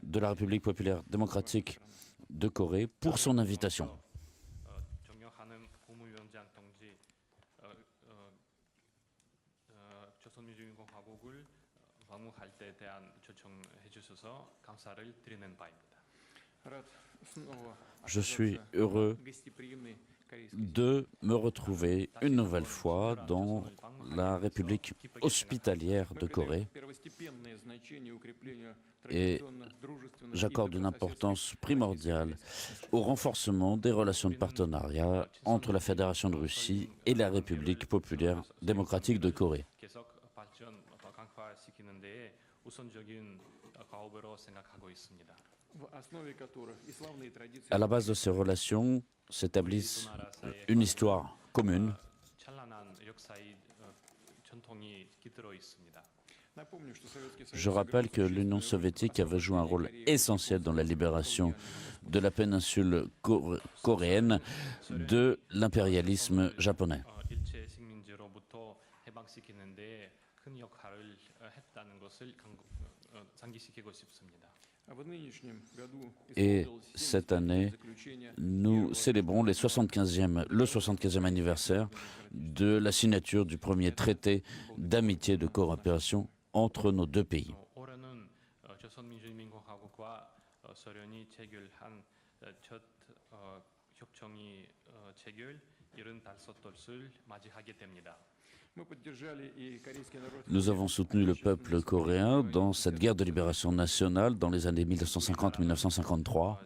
de la République populaire démocratique de Corée pour son invitation. Je suis heureux de me retrouver une nouvelle fois dans la République hospitalière de Corée et j'accorde une importance primordiale au renforcement des relations de partenariat entre la Fédération de Russie et la République populaire démocratique de Corée. À la base de ces relations s'établissent une histoire commune. Je rappelle que l'Union soviétique avait joué un rôle essentiel dans la libération de la péninsule coréenne de l'impérialisme japonais. Et cette année, nous célébrons le 75e anniversaire de la signature du premier traité d'amitié et de coopération entre nos deux pays. Nous avons soutenu le peuple coréen dans cette guerre de libération nationale dans les années 1950-1953.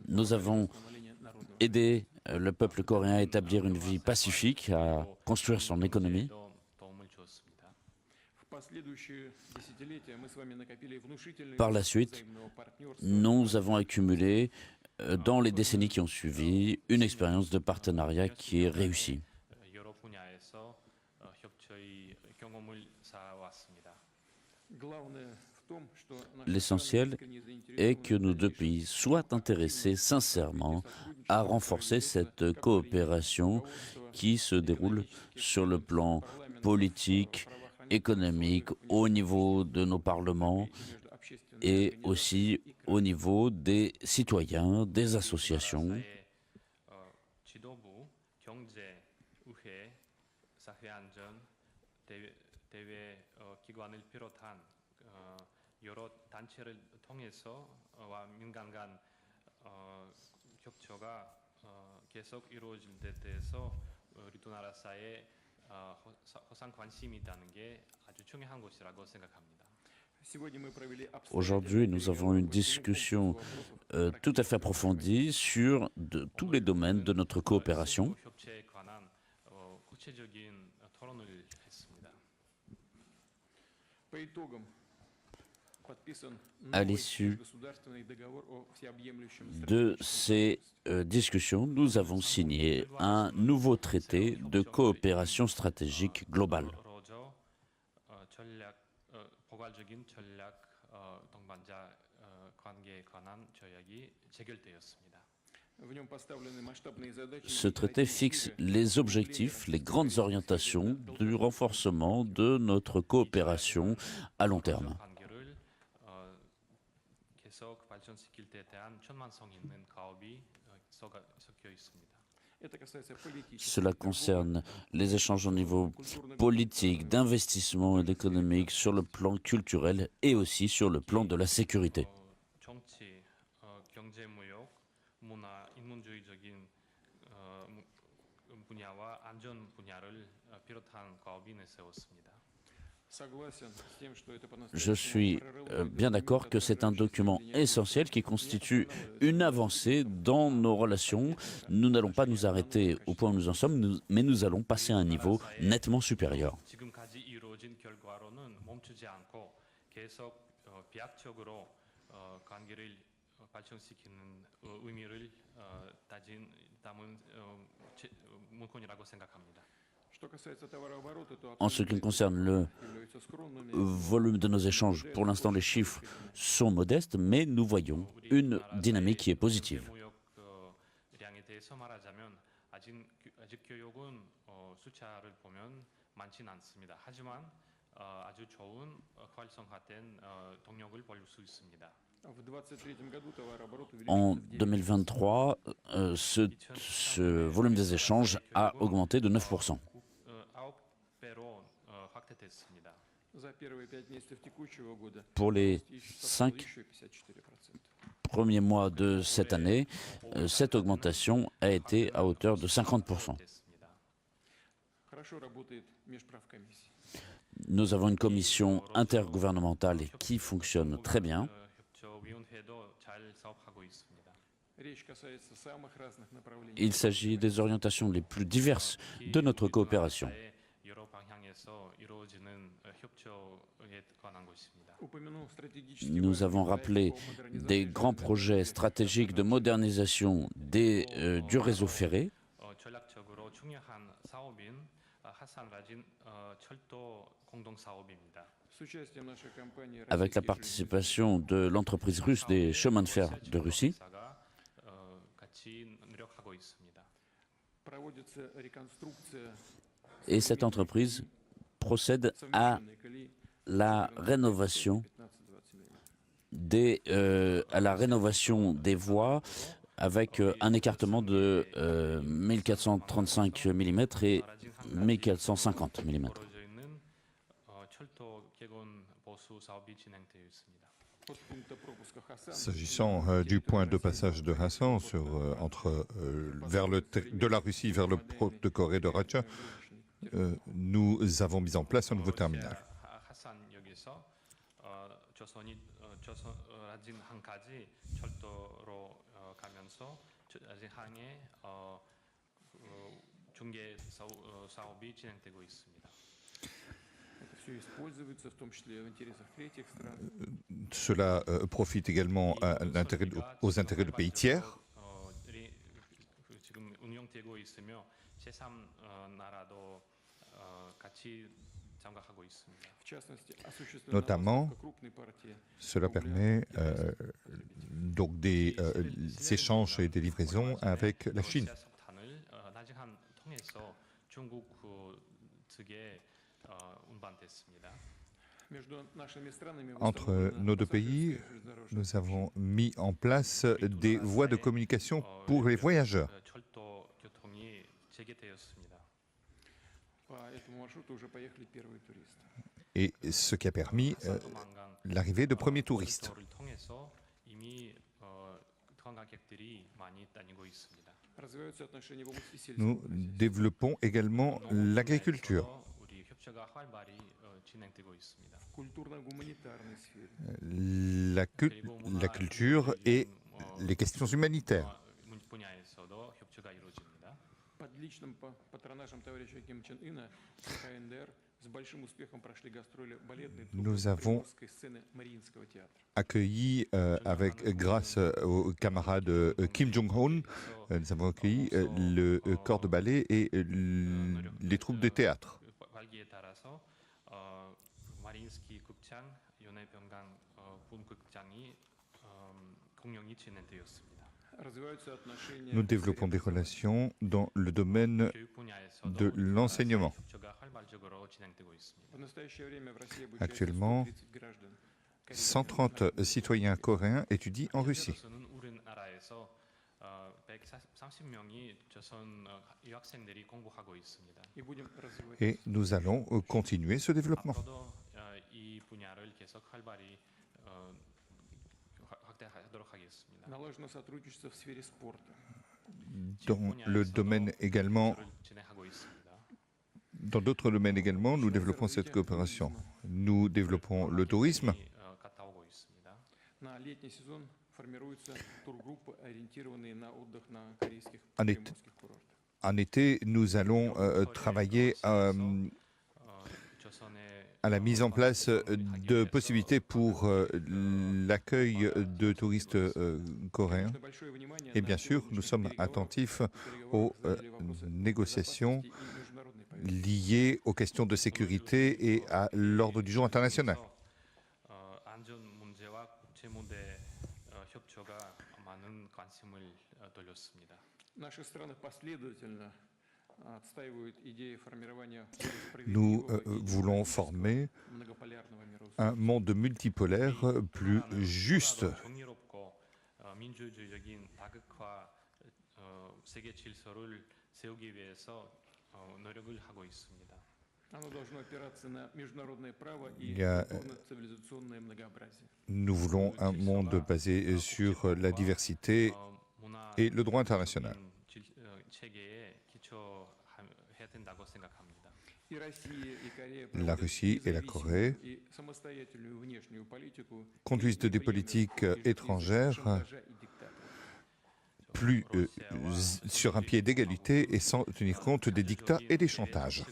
Nous avons aidé le peuple coréen à établir une vie pacifique, à construire son économie. Par la suite, nous avons accumulé, dans les décennies qui ont suivi, une expérience de partenariat qui est réussie. L'essentiel est que nos deux pays soient intéressés sincèrement à renforcer cette coopération qui se déroule sur le plan politique, économique, au niveau de nos parlements et aussi au niveau des citoyens, des associations. Aujourd'hui, nous avons une discussion tout à fait approfondie sur tous les domaines de notre coopération. À l'issue de ces discussions, nous avons signé un nouveau traité de coopération stratégique globale. Ce traité fixe les objectifs, les grandes orientations du renforcement de notre coopération à long terme. Cela concerne les échanges au niveau politique, d'investissement et économique, sur le plan culturel et aussi sur le plan de la sécurité. Je suis bien d'accord que c'est un document essentiel qui constitue une avancée dans nos relations. Nous n'allons pas nous arrêter au point où nous en sommes, mais nous allons passer à un niveau nettement supérieur. En ce qui concerne le volume de nos échanges. Pour l'instant, les chiffres sont modestes, mais nous voyons une dynamique qui est positive. En 2023, ce volume des échanges a augmenté de 9%. Pour les 5 premiers mois de cette année, cette augmentation a été à hauteur de 50%. Nous avons une commission intergouvernementale qui fonctionne très bien. Il s'agit des orientations les plus diverses de notre coopération. Nous avons rappelé des grands projets stratégiques de modernisation du réseau ferré. Avec la participation de l'entreprise russe des chemins de fer de Russie. Et cette entreprise procède à la rénovation des voies avec un écartement de 1435 mm et 1450 mm. S'agissant du point de passage de Hassan de la Russie vers le port de Corée de Ratcha, nous avons mis en place un nouveau terminal. Cela profite également aux intérêts de pays tiers. Notamment, cela permet donc des échanges et des livraisons avec la Chine. Entre nos deux pays, nous avons mis en place des voies de communication pour les voyageurs. Et ce qui a permis l'arrivée de premiers touristes. Nous développons également l'agriculture, la culture et les questions humanitaires. Nous avons accueilli, grâce au camarade Kim Jong-un, nous avons accueilli le corps de ballet et les troupes de théâtre. Nous développons des relations dans le domaine de l'enseignement. Actuellement, 130 citoyens coréens étudient en Russie. Et nous allons continuer ce développement. Dans le domaine également, dans d'autres domaines également, nous développons cette coopération. Nous développons le tourisme. En été, nous allons travailler à la mise en place de possibilités pour l'accueil de touristes coréens. Et bien sûr, nous sommes attentifs aux négociations liées aux questions de sécurité et à l'ordre du jour international. Nous voulons former un monde multipolaire plus juste. Nous voulons un monde basé sur la diversité et le droit international. La Russie et la Corée conduisent des politiques étrangères plus sur un pied d'égalité et sans tenir compte des dictats et des chantages.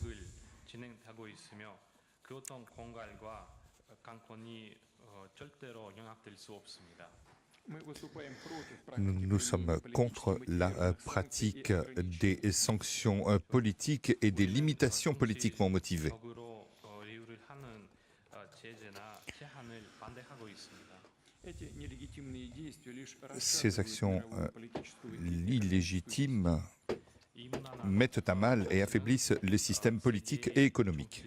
Nous sommes contre la pratique des sanctions politiques et des limitations politiquement motivées. Ces actions illégitimes mettent à mal et affaiblissent les systèmes politiques et économiques.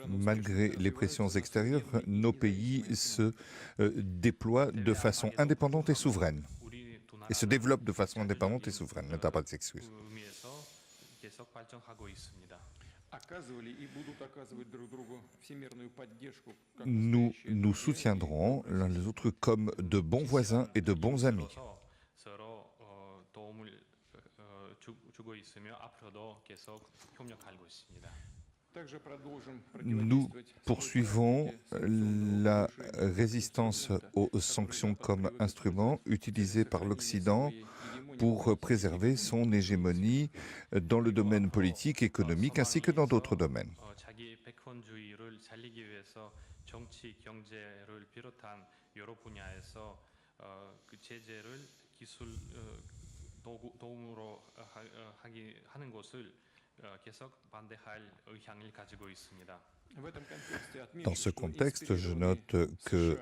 Malgré les pressions extérieures, nos pays se déploient de façon indépendante et souveraine. Et se développent de façon indépendante et souveraine. Ne t'as pas d'excuses. Nous nous soutiendrons l'un les autres comme de bons voisins et de bons amis. Nous poursuivons la résistance aux sanctions comme instrument utilisé par l'Occident pour préserver son hégémonie dans le domaine politique, économique ainsi que dans d'autres domaines. Dans ce contexte, je note que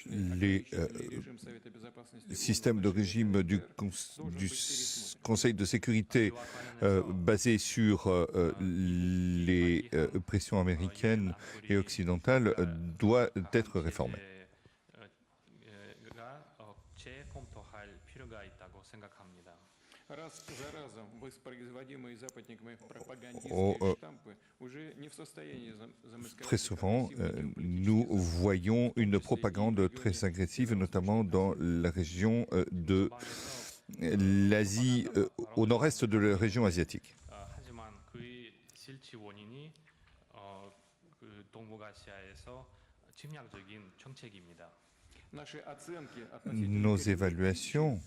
les systèmes de régime du Conseil de sécurité basés sur les pressions américaines et occidentales doivent être réformés. Très souvent, nous voyons une propagande très agressive, notamment dans la région de l'Asie, au nord-est de la région asiatique. Nos évaluations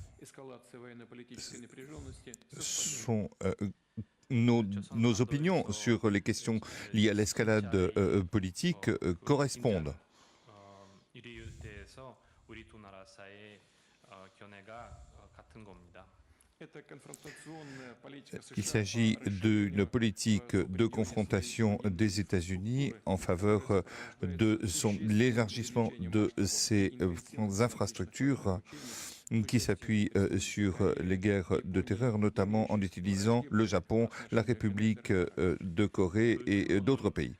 sont nos opinions sur les questions liées à l'escalade politique correspondent. Il s'agit d'une politique de confrontation des États-Unis en faveur de l'élargissement de ses infrastructures qui s'appuient sur les guerres de terreur, notamment en utilisant le Japon, la République de Corée et d'autres pays.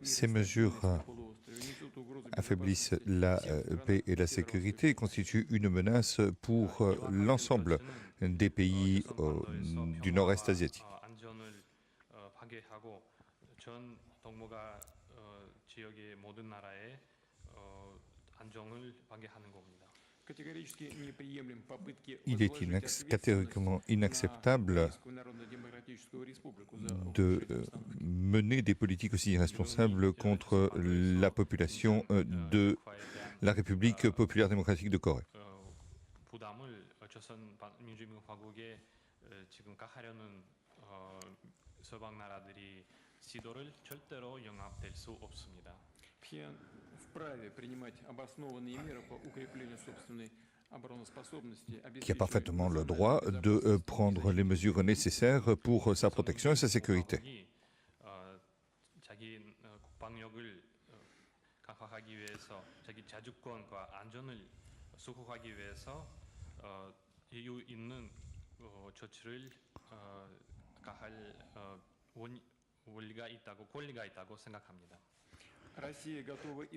Ces mesures affaiblissent la paix et la sécurité et constituent une menace pour l'ensemble des pays du nord-est asiatique. Il est catégoriquement inacceptable de mener des politiques aussi irresponsables contre la population de la République populaire démocratique de Corée. Qui a parfaitement le droit de prendre les mesures nécessaires pour sa protection et sa sécurité.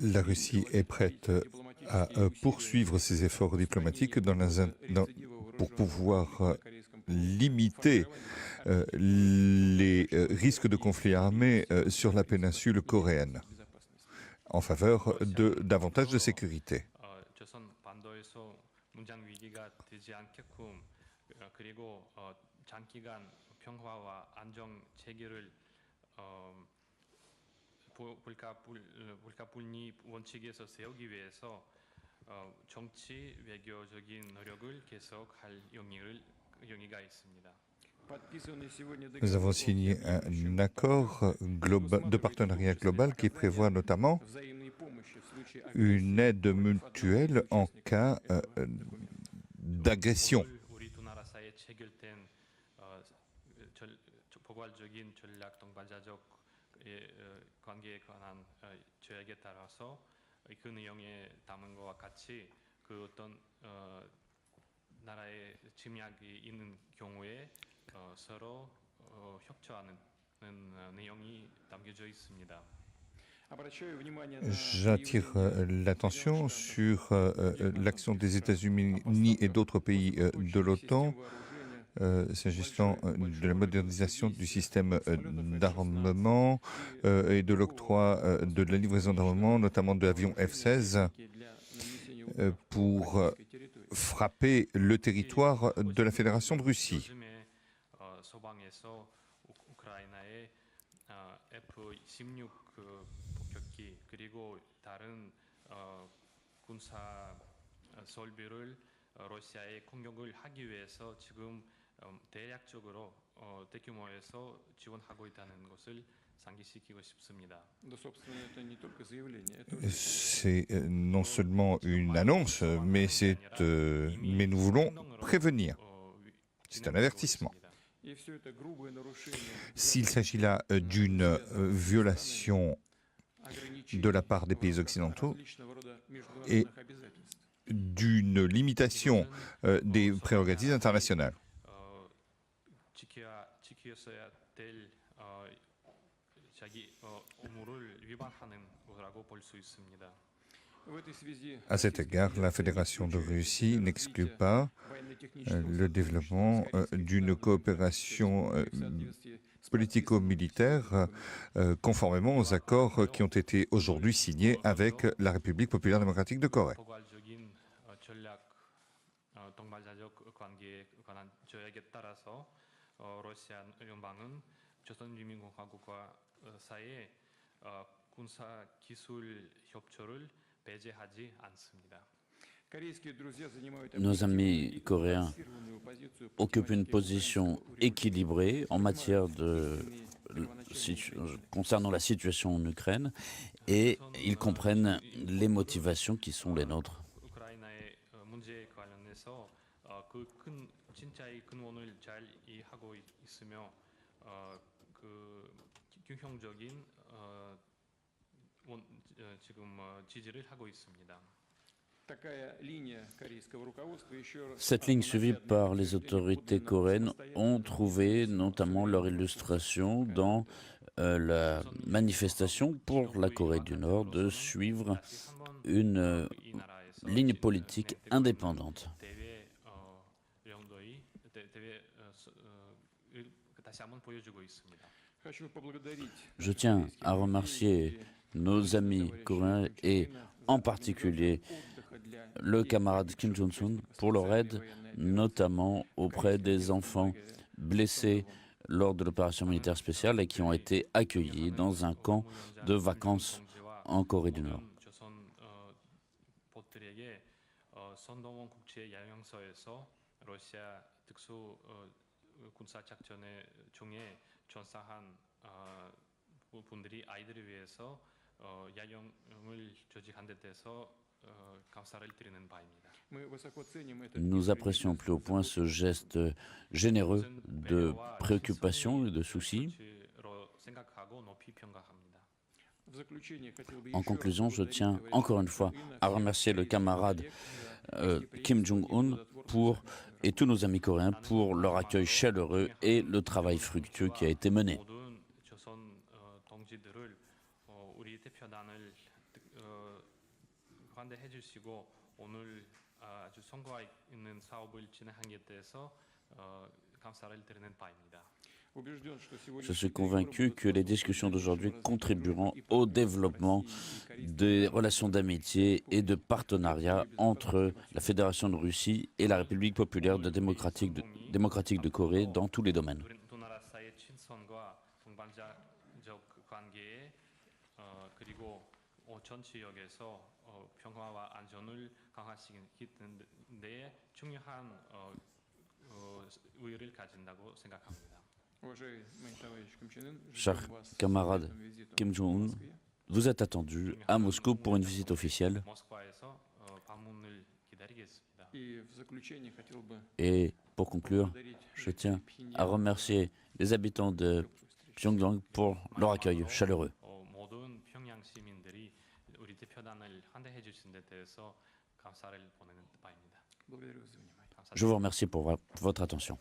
La Russie est prête à poursuivre ses efforts diplomatiques pour pouvoir limiter les risques de conflits armés sur la péninsule coréenne en faveur de davantage de sécurité. Nous avons signé un accord de partenariat global qui prévoit notamment une aide mutuelle en cas d'agression. J'attire l'attention sur l'action des États-Unis et d'autres pays de l'OTAN s'agissant de la modernisation du système d'armement et de l'octroi de la livraison d'armement, notamment de l'avion F-16, pour frapper le territoire de la Fédération de Russie. C'est non seulement une annonce, mais nous voulons prévenir. C'est un avertissement. S'il s'agit là d'une violation de la part des pays occidentaux et d'une limitation des prérogatives internationales. À cet égard, la Fédération de Russie n'exclut pas le développement d'une coopération politico-militaire conformément aux accords qui ont été aujourd'hui signés avec la République populaire démocratique de Corée. Nos amis coréens occupent une position équilibrée en matière concernant la situation en Ukraine et ils comprennent les motivations qui sont les nôtres. Cette ligne suivie par les autorités coréennes ont trouvé notamment leur illustration dans la manifestation pour la Corée du Nord de suivre une ligne politique indépendante. Je tiens à remercier nos amis coréens et en particulier le camarade Kim Jong-un pour leur aide, notamment auprès des enfants blessés lors de l'opération militaire spéciale et qui ont été accueillis dans un camp de vacances en Corée du Nord. Nous apprécions au plus haut point ce geste généreux de préoccupation et de souci. En conclusion, je tiens encore une fois à remercier le camarade Kim Jong-un et tous nos amis coréens pour leur accueil chaleureux et le travail fructueux qui a été mené. Je suis convaincu que les discussions d'aujourd'hui contribueront au développement des relations d'amitié et de partenariat entre la Fédération de Russie et la République populaire démocratique de Corée dans tous les domaines. Cher camarade Kim Jong-un, vous êtes attendu à Moscou pour une visite officielle. Et pour conclure, je tiens à remercier les habitants de Pyongyang pour leur accueil chaleureux. Je vous remercie pour votre attention.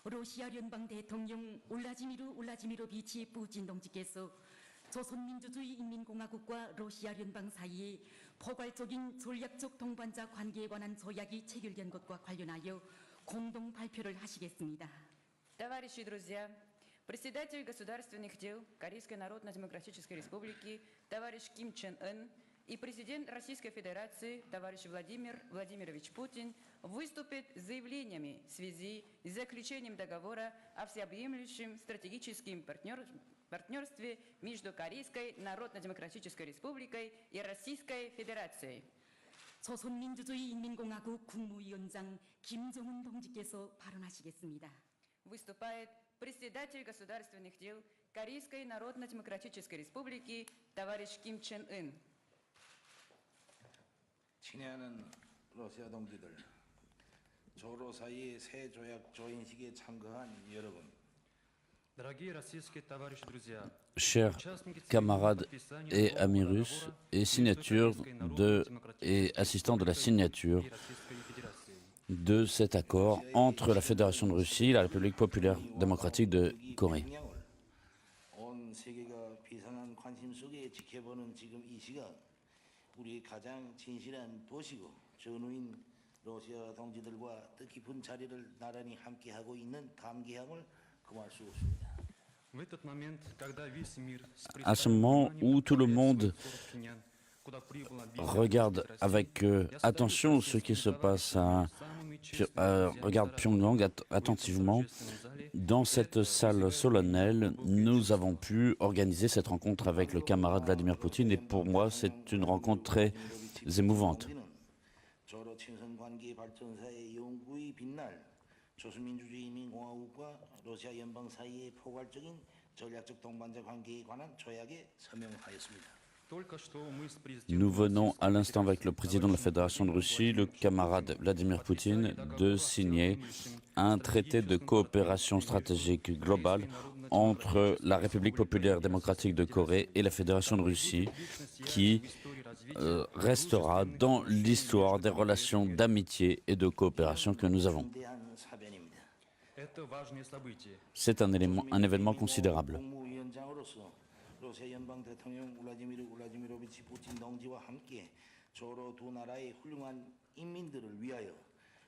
러시아 연방 대통령 울라지미로비치 푸틴 동지께서 조선민주주의 인민공화국과 러시아 연방 사이에 포괄적인 전략적 동반자 관계에 관한 조약이 체결된 것과 관련하여 공동 발표를 하시겠습니다. Товарищи и друзья, председатель государственных дел Корейской Народно-Демократической Республики товарищ Ким Чен Ын и президент Российской Федерации товарищ Владимир Владимирович Путин выступят с заявлениями в связи с заключением договора о всеобъемлющем стратегическом партнерстве между Корейской Народно-Демократической Республикой и Российской Федерацией. 조선민주주의인민공화국 국무위원장 김정은 동지께서 발언하시겠습니다. Выступает председатель государственных дел Корейской Народно-Демократической Республики товарищ Ким Чен Ын. 친애하는 러시아 동지들, 조로 사이의 새 조약 조인식에 참가한 여러분, Дорогие российские товарищи, друзья, Chers camarades et amis russes, et et assistants de la signature de cet accord entre la Fédération de Russie et la République populaire démocratique de Corée. 온 세계가 비상한 관심 속에 지켜보는 지금 이 시각, 우리의 가장 진실한 도시고 전우인 러시아 동지들과 뜻깊은 자리를 나란히 함께하고 있는 감개함을 금할 수 없습니다. в этот момент, когда весь мир с À ce moment où tout le monde regarde avec attention ce qui se passe regarde Pyongyang attentivement. Dans cette salle solennelle, nous avons pu organiser cette rencontre avec le camarade Vladimir Poutine et pour moi, c'est une rencontre très émouvante. Nous venons à l'instant avec le président de la Fédération de Russie, le camarade Vladimir Poutine, de signer un traité de coopération stratégique globale entre la République populaire démocratique de Corée et la Fédération de Russie, qui restera dans l'histoire des relations d'amitié et de coopération que nous avons. C'est un événement considérable. 러시아 연방 대통령 울라디미르 울라디미로비치 푸틴 동지와 함께 조로 두 나라의 훌륭한 인민들을 위하여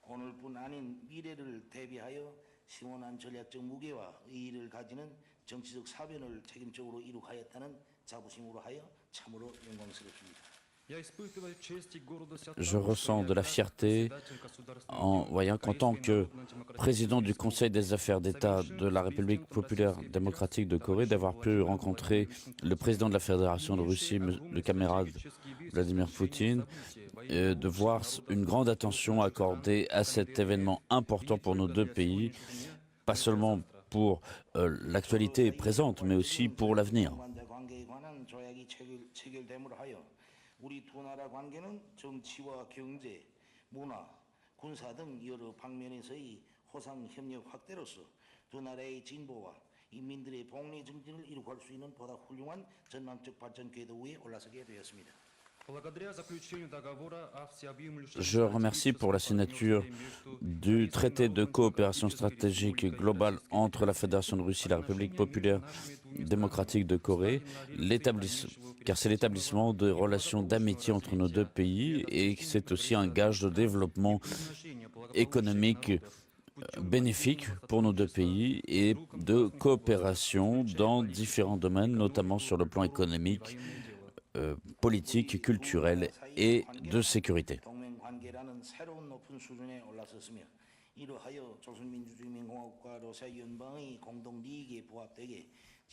오늘뿐 아닌 미래를 대비하여 시원한 전략적 무게와 의의를 가지는 정치적 사변을 책임적으로 이룩하였다는 자부심으로 하여 참으로 영광스럽습니다. Je ressens de la fierté en voyant qu'en tant que président du Conseil des affaires d'État de la République populaire démocratique de Corée, d'avoir pu rencontrer le président de la Fédération de Russie, le camarade Vladimir Poutine, et de voir une grande attention accordée à cet événement important pour nos deux pays, pas seulement pour l'actualité présente, mais aussi pour l'avenir. 우리 두 나라 관계는 정치와 경제, 문화, 군사 등 여러 방면에서의 호상 협력 확대로서 두 나라의 진보와 인민들의 복리 정진을 이룩할 수 있는 보다 훌륭한 전망적 발전 궤도 위에 올라서게 되었습니다. Je remercie pour la signature du traité de coopération stratégique globale entre la Fédération de Russie et la République populaire démocratique de Corée, car c'est l'établissement de relations d'amitié entre nos deux pays et c'est aussi un gage de développement économique bénéfique pour nos deux pays et de coopération dans différents domaines, notamment sur le plan économique, politique, culturelle et de sécurité.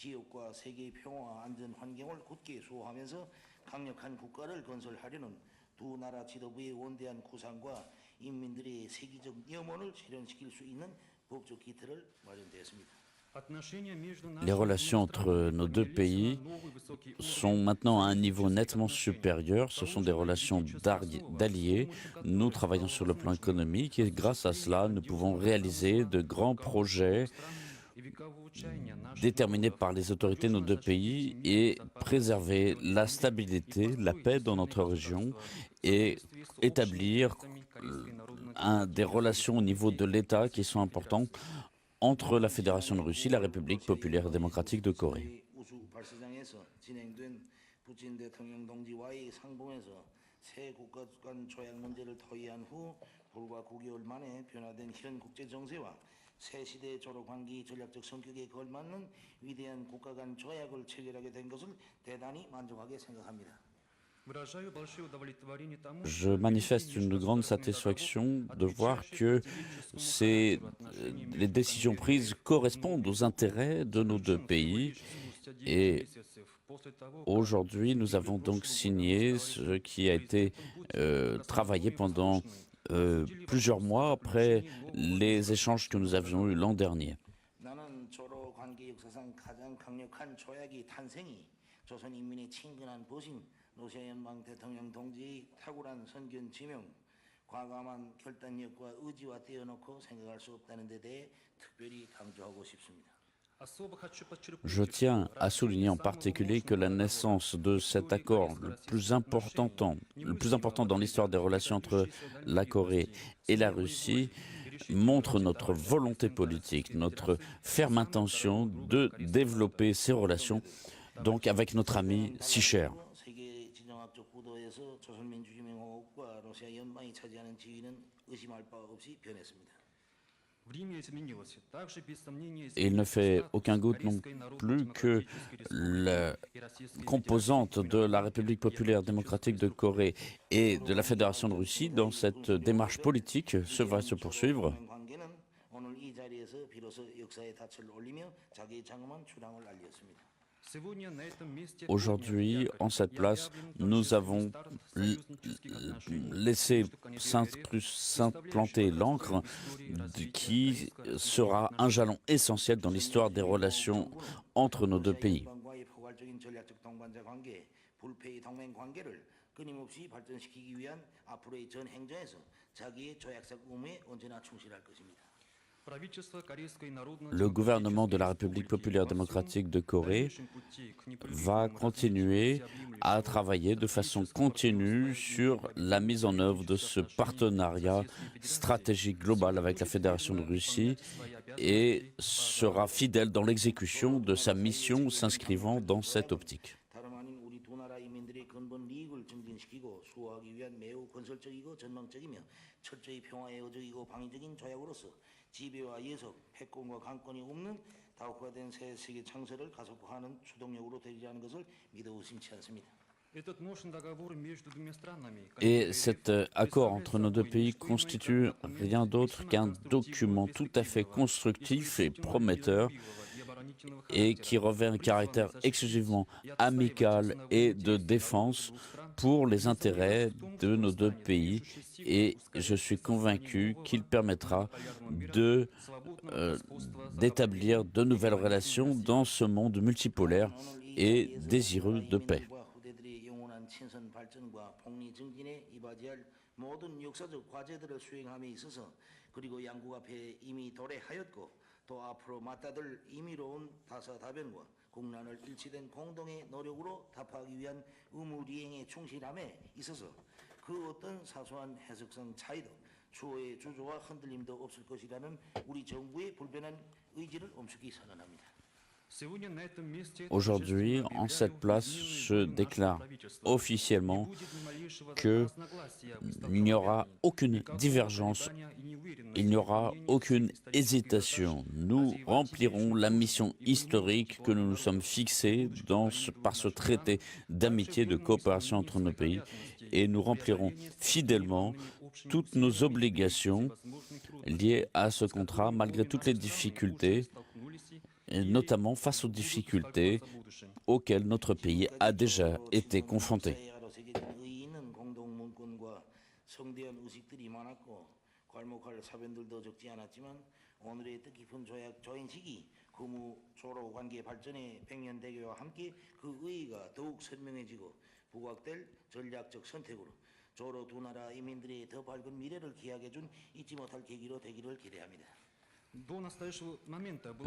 지역과 세계의 평화와 안전 환경을 굳게 수호하면서 강력한 국가를 건설하려는 두 나라 지도부의 원대한 구상과 인민들의 세계적 염원을 실현시킬 수 있는 법적 기틀을 마련되었습니다. Les relations entre nos deux pays sont maintenant à un niveau nettement supérieur. Ce sont des relations d'alliés. Nous travaillons sur le plan économique et grâce à cela, nous pouvons réaliser de grands projets déterminés par les autorités de nos deux pays et préserver la stabilité, la paix dans notre région et établir des relations au niveau de l'État qui sont importantes entre la Fédération de Russie et la République populaire démocratique de Corée. 새 시대의 조로 관계의 전략적 성격에 걸맞는 위대한 국가 간 조약을 체결하게 된 것을 대단히 만족하게 생각합니다. Je manifeste une grande satisfaction de voir que les décisions prises correspondent aux intérêts de nos deux pays. Et aujourd'hui, nous avons donc signé ce qui a été travaillé pendant plusieurs mois après les échanges que nous avions eus l'an dernier. 러시아 연방 대통령 동지의 탁월한 선견 지명, 과감한 결단력과 의지와 떼어놓고 생각할 수 없다는 데 대해 특별히 강조하고 싶습니다. Je tiens à souligner en particulier que la naissance de cet accord le plus important dans l'histoire des relations entre la Corée et la Russie montre notre volonté politique, notre ferme intention de développer ces relations donc avec notre ami si cher. Et il ne fait aucun doute non plus que la composante de la République populaire démocratique de Corée et de la Fédération de Russie dans cette démarche politique va se poursuivre. 관계는 오늘 이 자리에서 비로소 역사의 닻을 올리며 자기의 장엄한 출항을 알렸습니다. Aujourd'hui, en cette place, nous avons laissé s'implanter l'encre qui sera un jalon essentiel dans l'histoire des relations entre nos deux pays. 연방과의 포괄적인 전략적 동반자 관계, 불패의 동맹 관계를 끊임없이 발전시키기 위한 앞으로의 전 행정에서 자기의 조약적 의무에 언제나 충실할 것입니다. Le gouvernement de la République populaire démocratique de Corée va continuer à travailler de façon continue sur la mise en œuvre de ce partenariat stratégique global avec la Fédération de Russie et sera fidèle dans l'exécution de sa mission s'inscrivant dans cette optique. 다름 아닌 우리 두 나라 인민들의 근본 이익을 증진시키고 수호하기 위한 매우 건설적이고 전망적이며 철저히 평화에 의적이고 방위적인 조약으로서 지배와 예속, 패권과 강권이 없는 다국화된 새 세계 창설을 가속화하는 추동력으로 되리라는 것을 믿어 의심치 않습니다. Et cet accord entre nos deux pays constitue rien d'autre qu'un document tout à fait constructif et prometteur et qui revêt un caractère exclusivement amical et de défense pour les intérêts de nos deux pays. Et je suis convaincu qu'il permettra d'établir de nouvelles relations dans ce monde multipolaire et désireux de paix. 후대들의 영원한 친선 발전과 복리 증진에 이바지할 모든 역사적 과제들을 수행함에 있어서 그리고 양국 앞에 이미 도래하였고 또 앞으로 맞다들 임의로운 다사다변과 국난을 일치된 공동의 노력으로 답하기 위한 의무 이행에 충실함에 있어서 그 어떤 사소한 해석성 차이도 추호의 주저와 흔들림도 없을 것이라는 우리 정부의 불변한 의지를 엄숙히 선언합니다. Aujourd'hui, en cette place, je déclare officiellement qu'il n'y aura aucune divergence, il n'y aura aucune hésitation. Nous remplirons la mission historique que nous nous sommes fixée par ce traité d'amitié et de coopération entre nos pays et nous remplirons fidèlement toutes nos obligations liées à ce contrat malgré toutes les difficultés, et notamment face aux difficultés auxquelles notre pays a déjà été confronté. 조로 두 나라 인민들의 더 밝은 미래를 기약해 준 잊지 못할 계기로 되기를 기대합니다.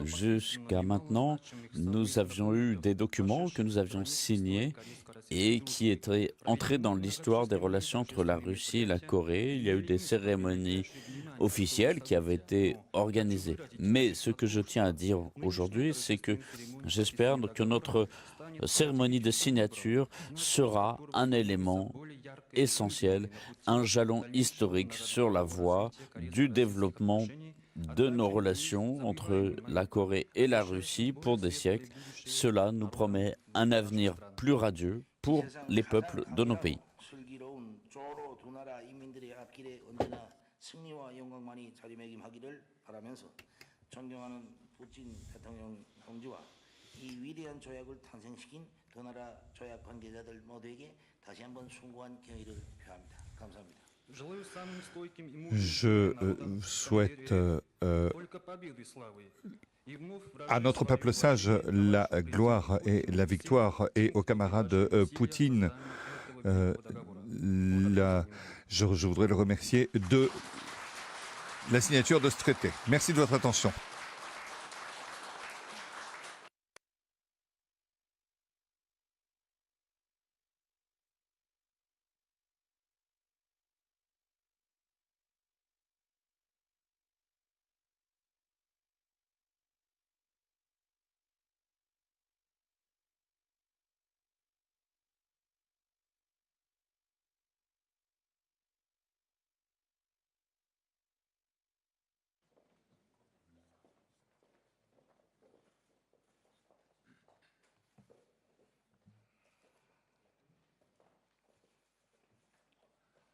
Jusqu'à maintenant, nous avions eu des documents que nous avions signés et qui étaient entrés dans l'histoire des relations entre la Russie et la Corée. Il y a eu des cérémonies officielles qui avaient été organisées. Mais ce que je tiens à dire aujourd'hui, c'est que j'espère que notre cérémonie de signature sera un élément essentiel, un jalon historique sur la voie du développement de nos relations entre la Corée et la Russie pour des siècles. Cela nous promet un avenir plus radieux pour les peuples de nos pays. Je souhaite à notre peuple sage la gloire et la victoire et aux camarades Poutine, je voudrais le remercier de la signature de ce traité. Merci de votre attention.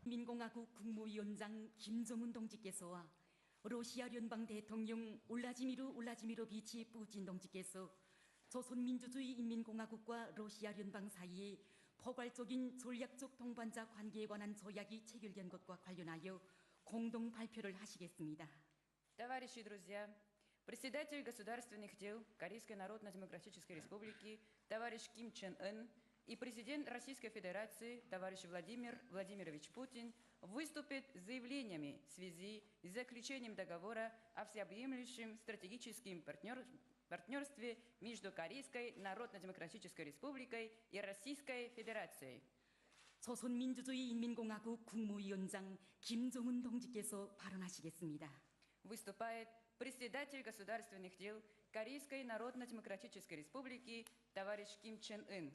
민공화국 국무위원장 김정은 동지께서와 러시아 연방 대통령 울라지미르비치 푸틴 동지께서 조선민주주의 인민공화국과 러시아 연방 사이에 포괄적인 전략적 동반자 관계에 관한 조약이 체결된 것과 관련하여 공동 발표를 하시겠습니다. Товарищи и друзья, председатель государственных дел Корейской Народно-Демократической Республики товарищ Ким Чен Ын и президент Российской Федерации товарищ Владимир Владимирович Путин выступят с заявлениями в связи с заключением договора о всеобъемлющем стратегическом партнерстве между Корейской Народно-Демократической Республикой и Российской Федерацией. 조선민주주의 인민공화국 국무위원장 김정은 동지께서 발언하시겠습니다. Выступает председатель государственных дел Корейской Народно-Демократической Республики товарищ Ким Чен Ын.